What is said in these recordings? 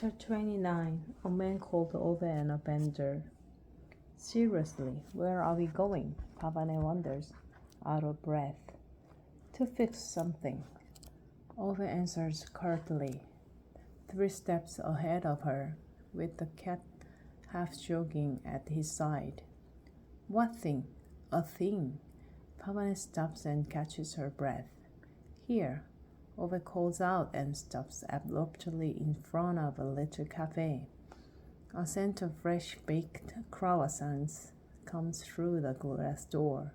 Chapter 29. A man called Ove and a bender. Seriously, where are we going? Pavane wonders, out of breath. To fix something. Ove answers curtly, 3 steps ahead of her, with the cat half jogging at his side. What thing? A thing. Pavane stops and catches her breath. Here. Ove calls out and stops abruptly in front of a little cafe. A scent of fresh baked croissants comes through the glass door.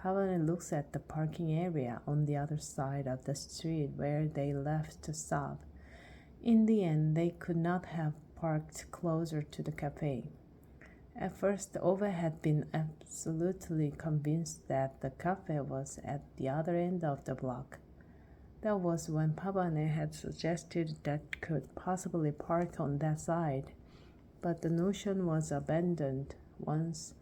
Pavane looks at the parking area on the other side of the street where they left to stop. In the end, they could not have parked closer to the cafe. At first, Ove had been absolutely convinced that the cafe was at the other end of the block. That was when Pavane had suggested that could possibly park on that side, but the notion was abandoned once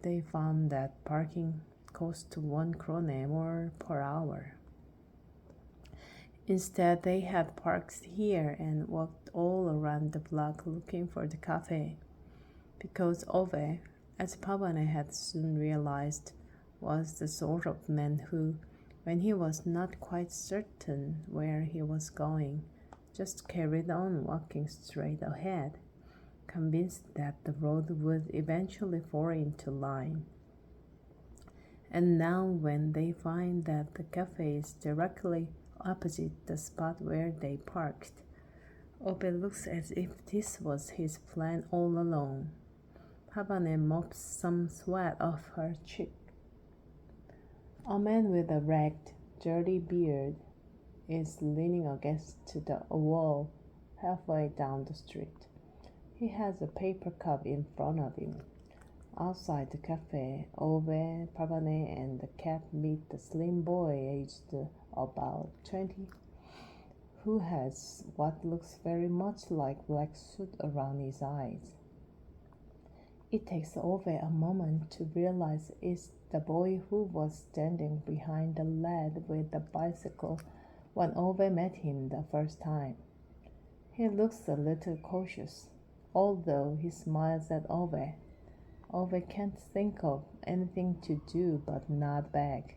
they found that parking cost 1 krone more per hour. Instead, they had parked here and walked all around the block looking for the cafe, because Ove, as Pavane had soon realized, was the sort of man who, when he was not quite certain where he was going, just carried on walking straight ahead, convinced that the road would eventually fall into line. And now when they find that the cafe is directly opposite the spot where they parked, Ove looks as if this was his plan all along. Pavane mops some sweat off her cheek. A man with a ragged, dirty beard is leaning against the wall halfway down the street. He has a paper cup in front of him. Outside the cafe, Ove, Pavane, and the cat meet the slim boy aged about 20, who has what looks very much like black soot around his eyes. It takes Ove a moment to realize it's the boy who was standing behind the lad with the bicycle when Ove met him the first time. He looks a little cautious, although he smiles at Ove. Ove can't think of anything to do but nod back,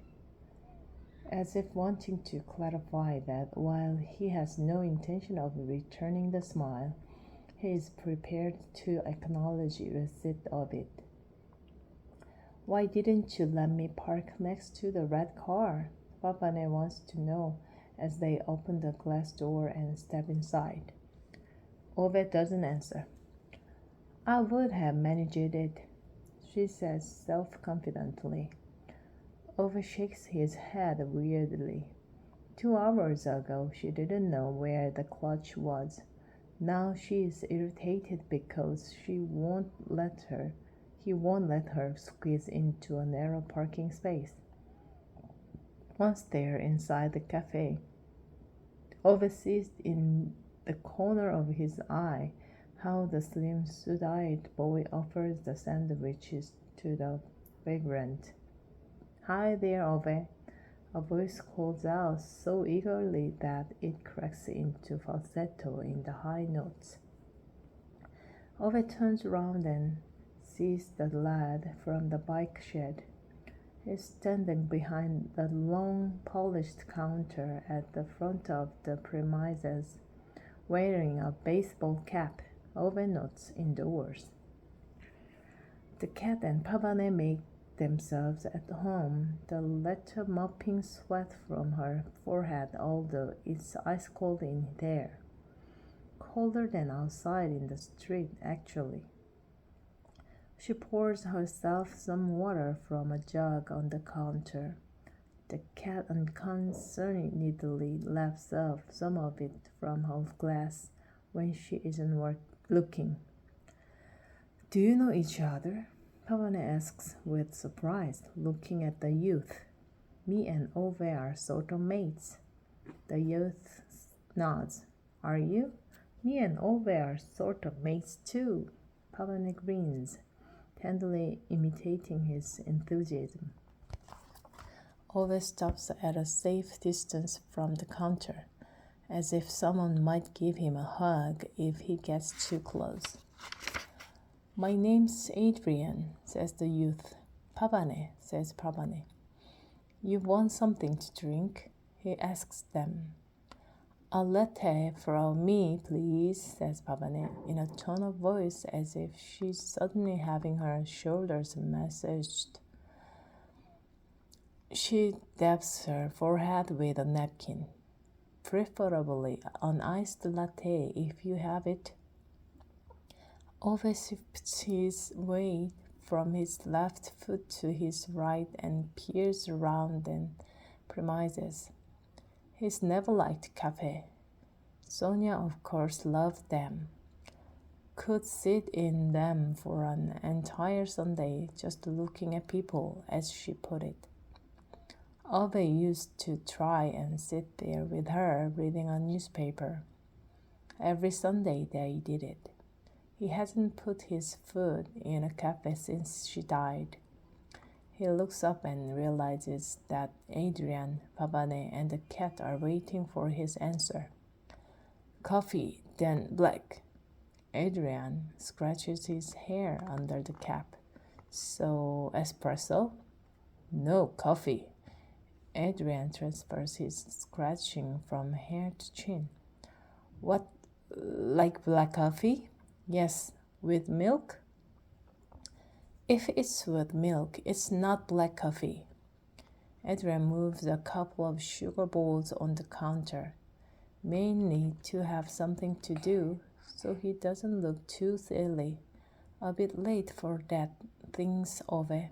as if wanting to clarify that while he has no intention of returning the smile, he is prepared to acknowledge receipt of it. Why didn't you let me park next to the red car? Pavane wants to know as they open the glass door and step inside. Ove doesn't answer. I would have managed it, she says self-confidently. Ove shakes his head weirdly. 2 hours ago, she didn't know where the clutch was. Now she is irritated because he won't let her squeeze into a narrow parking space. Once they're inside the cafe, Ove sees in the corner of his eye how the slim, suit-eyed boy offers the sandwiches to the vagrant. Hi there, Ove. A voice calls out so eagerly that it cracks into falsetto in the high notes. Ove turns around and sees the lad from the bike shed. He's standing behind the long, polished counter at the front of the premises, wearing a baseball cap. Ove nods indoors. The cat and Pavane make themselves at home, the latter mopping sweat from her forehead, although it's ice cold in there. Colder than outside in the street, actually. She pours herself some water from a jug on the counter. The cat unconcernedly laps up some of it from her glass when she isn't looking. Do you know each other? Pavane asks with surprise, looking at the youth. Me and Ove are sort of mates. The youth nods. Are you? Me and Ove are sort of mates too. Pavane grins, tenderly imitating his enthusiasm. Ove stops at a safe distance from the counter. as if someone might give him a hug if he gets too close. My name's Adrian, says the youth. Pavane, says Pavane. You want something to drink? He asks them. A latte from me, please, says Pavane, in a tone of voice as if she's suddenly having her shoulders massaged. She dabs her forehead with a napkin. Preferably an iced latte if you have it. Ove shifts his weight from his left foot to his right and peers around the premises. He's never liked cafe. Sonia, of course, loved them. Could sit in them for an entire Sunday just looking at people, as she put it. Ove used to try and sit there with her reading a newspaper. Every Sunday they did it. He hasn't put his foot in a cafe since she died. He looks up and realizes that Adrian, Pavane, and the cat are waiting for his answer. Coffee, then black. Adrian scratches his hair under the cap. So, espresso? No, coffee. Adrian transfers his scratching from hair to chin. What, like black coffee? Yes, with milk? If it's with milk, it's not black coffee. Adrian moves a couple of sugar bowls on the counter, mainly to have something to do, so he doesn't look too silly. A bit late for that, thinks Ove.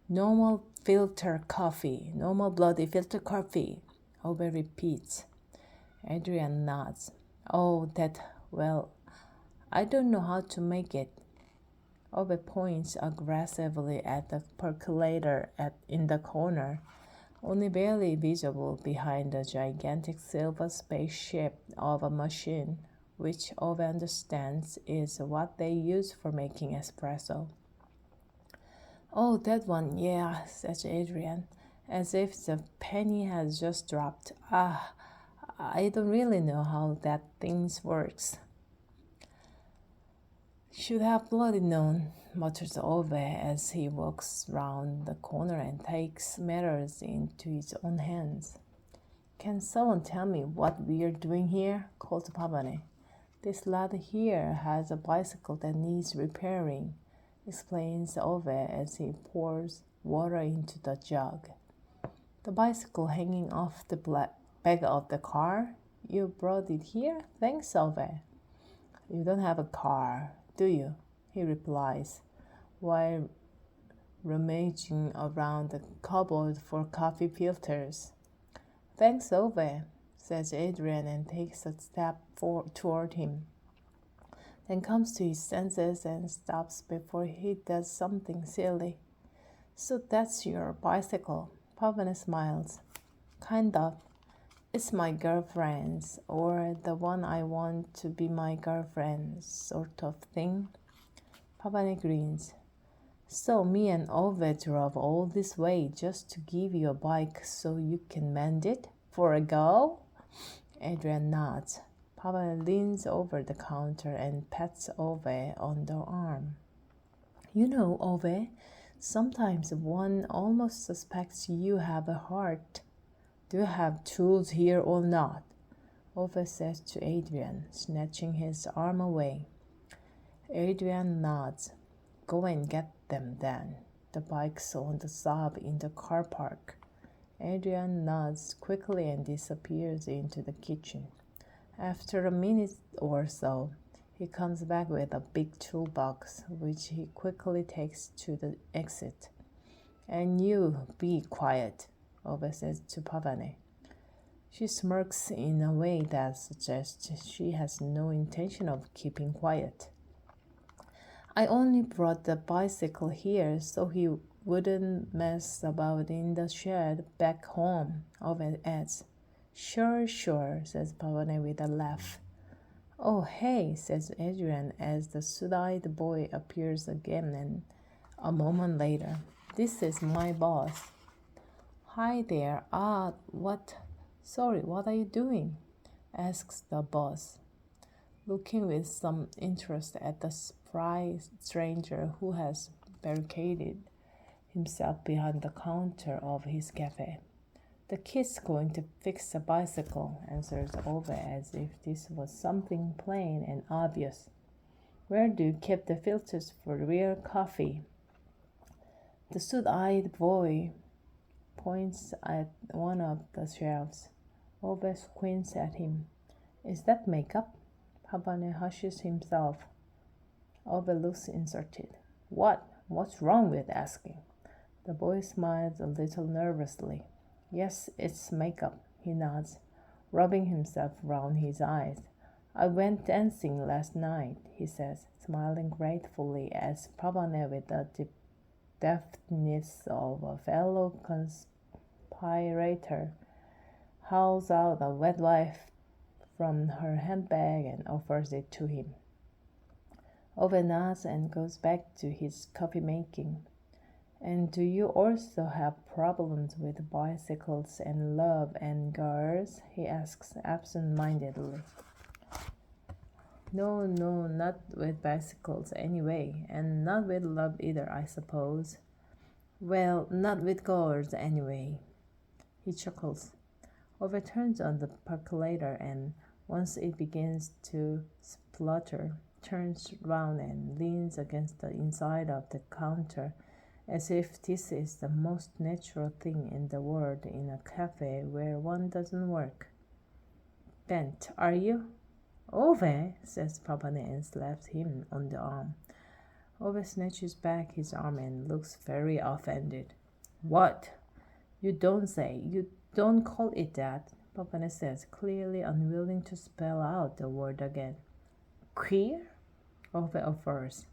Normal filter coffee, normal bloody filter coffee, Ove repeats. Adrian nods. Oh, well, I don't know how to make it. Ove points aggressively at the percolator in the corner, only barely visible behind the gigantic silver spaceship of a machine, which Ove understands is what they use for making espresso. Oh, that one, yeah, says Adrian, as if the penny has just dropped. I don't really know how that thing works. Should have bloody known, mutters Ove as he walks round the corner and takes matters into his own hands. Can someone tell me what we're doing here? Calls Pavane. This lad here has a bicycle that needs repairing, explains Ove as he pours water into the jug. The bicycle hanging off the back of the car? You brought it here? Thanks, Ove. You don't have a car, do you? He replies, while rummaging around the cupboard for coffee filters. Thanks, Ove, says Adrian and takes a step toward him. Then comes to his senses and stops before he does something silly. So that's your bicycle? Pavane smiles. Kind of. It's my girlfriend's, or the one I want to be my girlfriend, sort of thing. Pavane grins. So me and Ove drove all this way just to give you a bike so you can mend it? For a go? Adrian nods. Pavane leans over the counter and pats Ove on the arm. You know, Ove, sometimes one almost suspects you have a heart. Do you have tools here or not? Ove says to Adrian, snatching his arm away. Adrian nods. Go and get them then. The bike's on the sub in the car park. Adrian nods quickly and disappears into the kitchen. After a minute or so, he comes back with a big toolbox, which he quickly takes to the exit. And you be quiet, Ove says to Pavane. She smirks in a way that suggests she has no intention of keeping quiet. I only brought the bicycle here so he wouldn't mess about in the shed back home, Ove adds. Sure, says Pavane with a laugh. Oh, hey, says Adrian as the suit-eyed boy appears again and a moment later. This is my boss. Hi there. What? Sorry, what are you doing? asks the boss, looking with some interest at the surprised stranger who has barricaded himself behind the counter of his cafe. The kid's going to fix a bicycle, answers Ove as if this was something plain and obvious. Where do you keep the filters for real coffee? The suit-eyed boy points at one of the shelves. Ove squints at him. Is that makeup? Pavane hushes himself. Ove looks insulted. What? What's wrong with asking? The boy smiles a little nervously. Yes, it's makeup, he nods, rubbing himself round his eyes. I went dancing last night, he says, smiling gratefully as Pavane, with the deftness of a fellow conspirator, hauls out a wet wipe from her handbag and offers it to him. Ove nods and goes back to his coffee making. And do you also have problems with bicycles and love and girls? He asks absent-mindedly. No, not with bicycles anyway, and not with love either, I suppose. Well, not with girls anyway. He chuckles, overturns on the percolator, and once it begins to splutter, turns round and leans against the inside of the counter, as if this is the most natural thing in the world in a cafe where one doesn't work. Bent, are you? Ove, says Pavane and slaps him on the arm. Ove snatches back his arm and looks very offended. What? You don't say. You don't call it that, Pavane says, clearly unwilling to spell out the word again. Queer? Ove offers.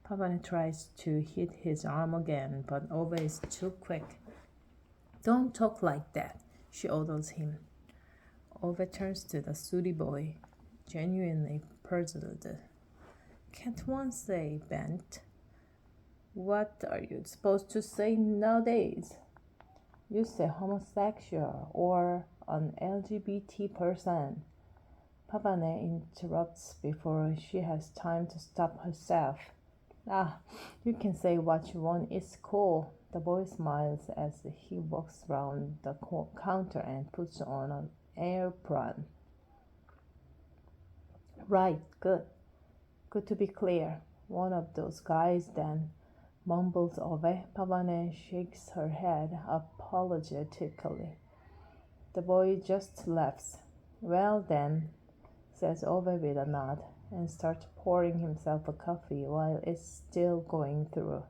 Pavane tries to hit his arm again, but Ove is too quick. Don't talk like that, she orders him. Ove turns to the sooty boy, genuinely puzzled. Can't one say bent? What are you supposed to say nowadays? You say homosexual or an LGBT person. Pavane interrupts before she has time to stop herself. Ah, you can say what you want, it's cool. The boy smiles as he walks round the counter and puts on an apron. Right, good. Good to be clear. One of those guys then, mumbles Ove. Pavane shakes her head apologetically. The boy just laughs. Well then, says Ove with a nod, and starts pouring himself a coffee while it's still going through.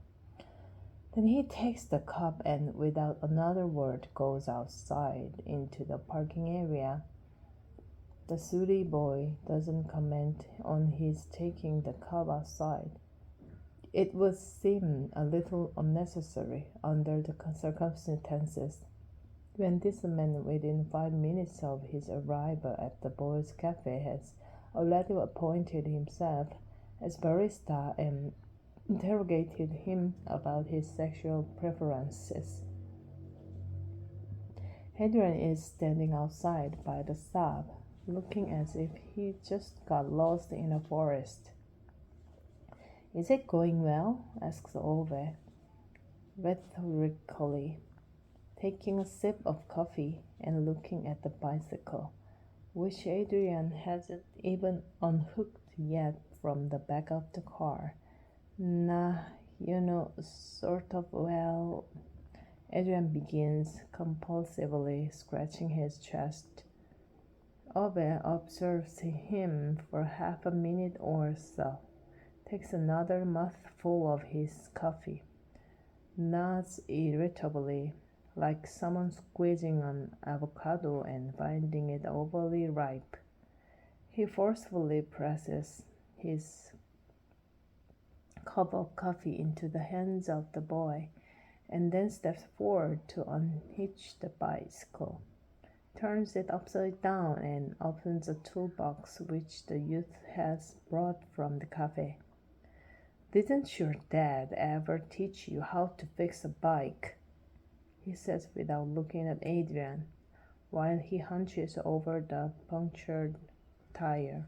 Then he takes the cup and, without another word, goes outside into the parking area. The sooty boy doesn't comment on his taking the cup outside. It would seem a little unnecessary under the circumstances, when this man within 5 minutes of his arrival at the boys' cafe has already appointed himself as barista and interrogated him about his sexual preferences. Adrian is standing outside by the stop, looking as if he just got lost in a forest. Is it going well? Asks Ove, rhetorically, taking a sip of coffee and looking at the bicycle, which Adrian hasn't even unhooked yet from the back of the car. Nah, sort of, well. Adrian begins, compulsively scratching his chest. Ove observes him for half a minute or so, takes another mouthful of his coffee, nods irritably, like someone squeezing an avocado and finding it overly ripe. He forcefully presses his cup of coffee into the hands of the boy, and then steps forward to unhitch the bicycle, turns it upside down, and opens a toolbox which the youth has brought from the cafe. Didn't your dad ever teach you how to fix a bike? He says without looking at Adrian, while he hunches over the punctured tire.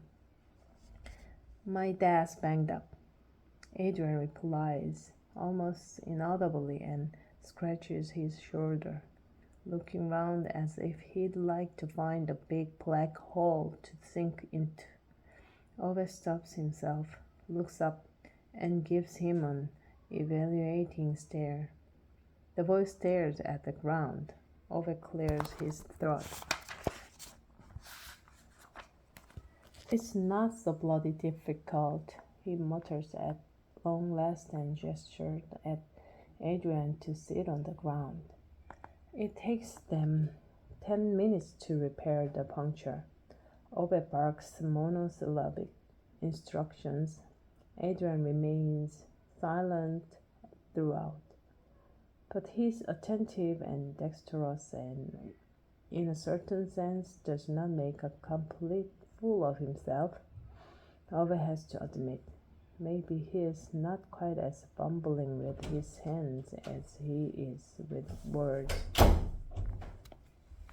My dad's banged up, Adrian replies, almost inaudibly, and scratches his shoulder, looking round as if he'd like to find a big black hole to sink into. Ove stops himself, looks up, and gives him an evaluating stare. The boy stares at the ground. Ove clears his throat. It's not so bloody difficult, he mutters at long last and gestures at Adrian to sit on the ground. It takes them 10 minutes to repair the puncture. Ove barks monosyllabic instructions. Adrian remains silent throughout, but he's attentive and dexterous and, in a certain sense, does not make a complete fool of himself. Ove has to admit, maybe he is not quite as fumbling with his hands as he is with words.